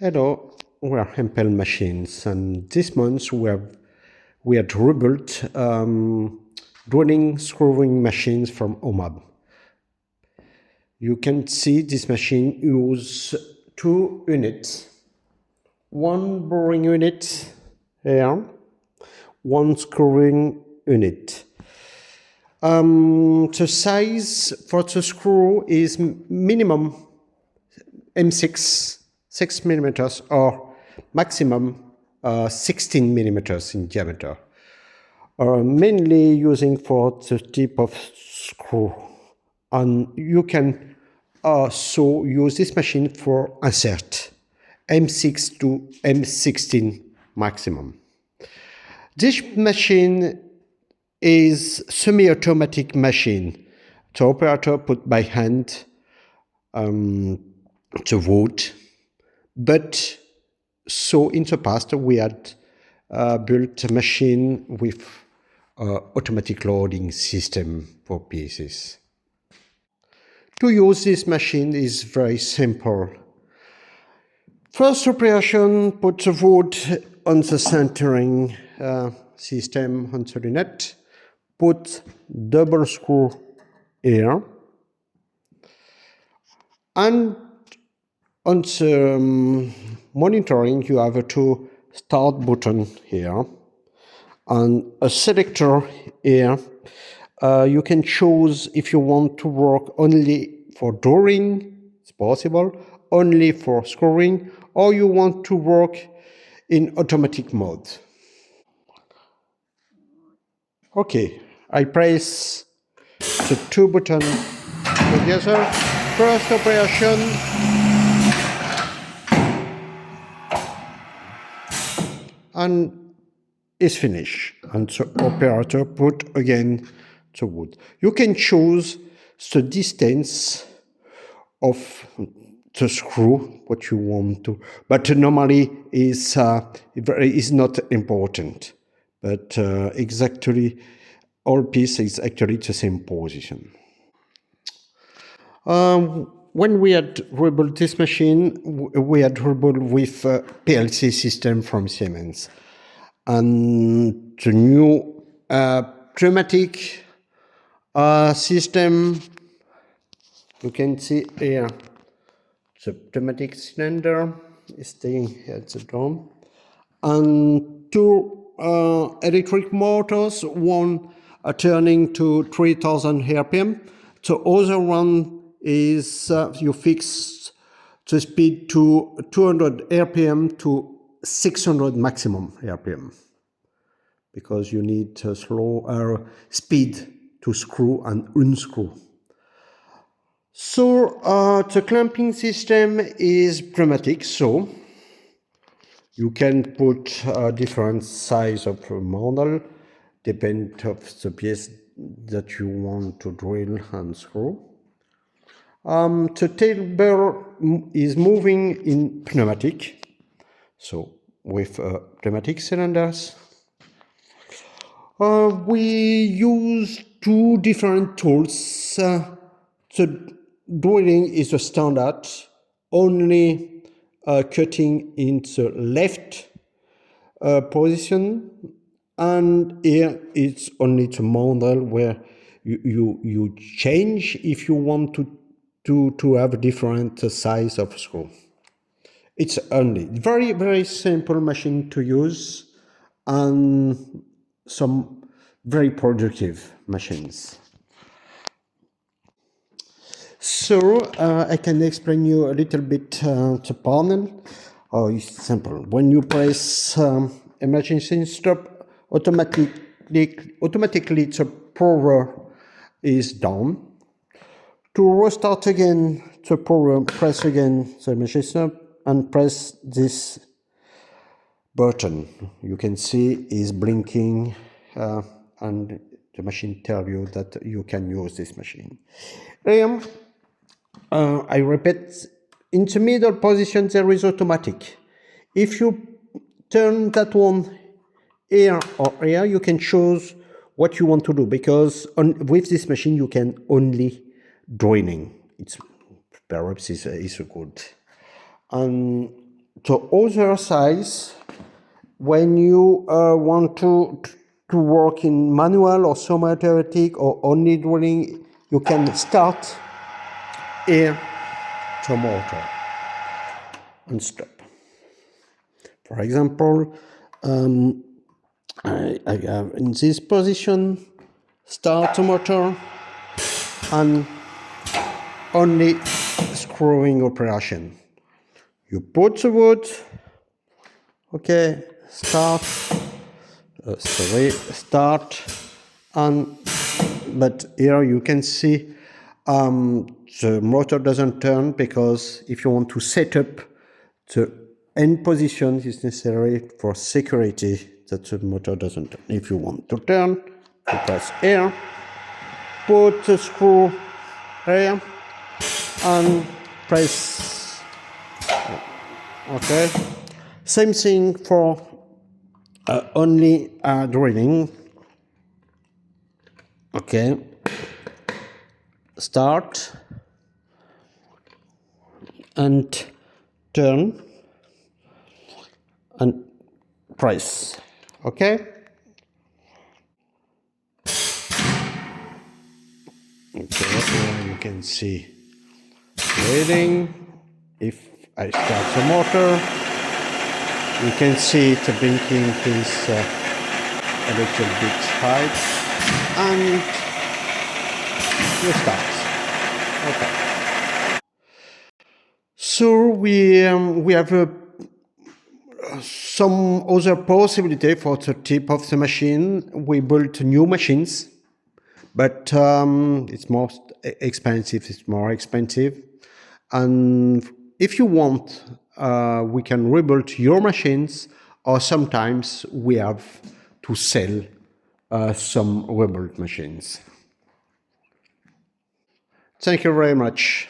Hello, we are Hempel Machines, and this month we have rebuilt drilling screwing machines from OMAB. You can see this machine use two units, one boring unit here, one screwing unit. The size for the screw is minimum M6 6 millimeters or maximum 16 millimeters in diameter, mainly using for the tip of screw. And you can also use this machine for insert M6 to M16 maximum. This machine is semi-automatic machine. The operator put by hand the wood. But so in the past we had built a machine with automatic loading system for pieces. To use this machine is very simple. First operation, put the wood on the centering system on the lunette, put double screw here, and on the monitoring, you have a two start button here and a selector here. You can choose if you want to work only for drilling, it's possible, only for screwing, or you want to work in automatic mode. Okay, I press the two buttons together. First operation. And is finished, and the operator put again the wood. You can choose the distance of the screw, what you want to, but normally is not important. But exactly all piece is actually the same position. When we had rebuilt this machine, we had rebuilt with a PLC system from Siemens. And the new pneumatic system, you can see here, the pneumatic cylinder is staying at the dome. And two electric motors, one turning to 3000 RPM. The other one is you fix the speed to 200 RPM to 600 maximum RPM, because you need a slower speed to screw and unscrew. So the clamping system is pneumatic, so you can put different size of model, depend of the piece that you want to drill and screw. The table is moving in pneumatic, so with pneumatic cylinders. We use two different tools. The drilling is a standard, only cutting in the left position, and here it's only the model where you change if you want to have a different size of screw. It's only very, very simple machine to use and some very productive machines. So I can explain you a little bit the panel. Oh, it's simple. When you press emergency stop, automatically the power is down. To restart again the power, press again the emergency stop and press this button. You can see is blinking and the machine tells you that you can use this machine. I repeat, in the middle position there is automatic. If you turn that one here or here, you can choose what you want to do, because with this machine you can only drilling. It's perhaps is good. And the other size, when you want to work in manual or semi-automatic or only drilling, you can start here the motor and stop. For example, I have in this position, start the motor and only screwing operation. You put the wood, okay, start, and but here you can see the motor doesn't turn, because if you want to set up the end position, it's necessary for security that the motor doesn't turn. If you want to turn, you press here, put the screw here, and press. Okay. Same thing for only drilling. Okay. Start and turn and press. Okay. Okay, here you can see reading. If I start the motor, you can see the blinking is a little bit high, and you start. Okay. So we have some other possibility for the tip of the machine. We built new machines, but it's more expensive. It's more expensive, and if you want, we can rebuild your machines, or sometimes we have to sell some rebuilt machines. Thank you very much.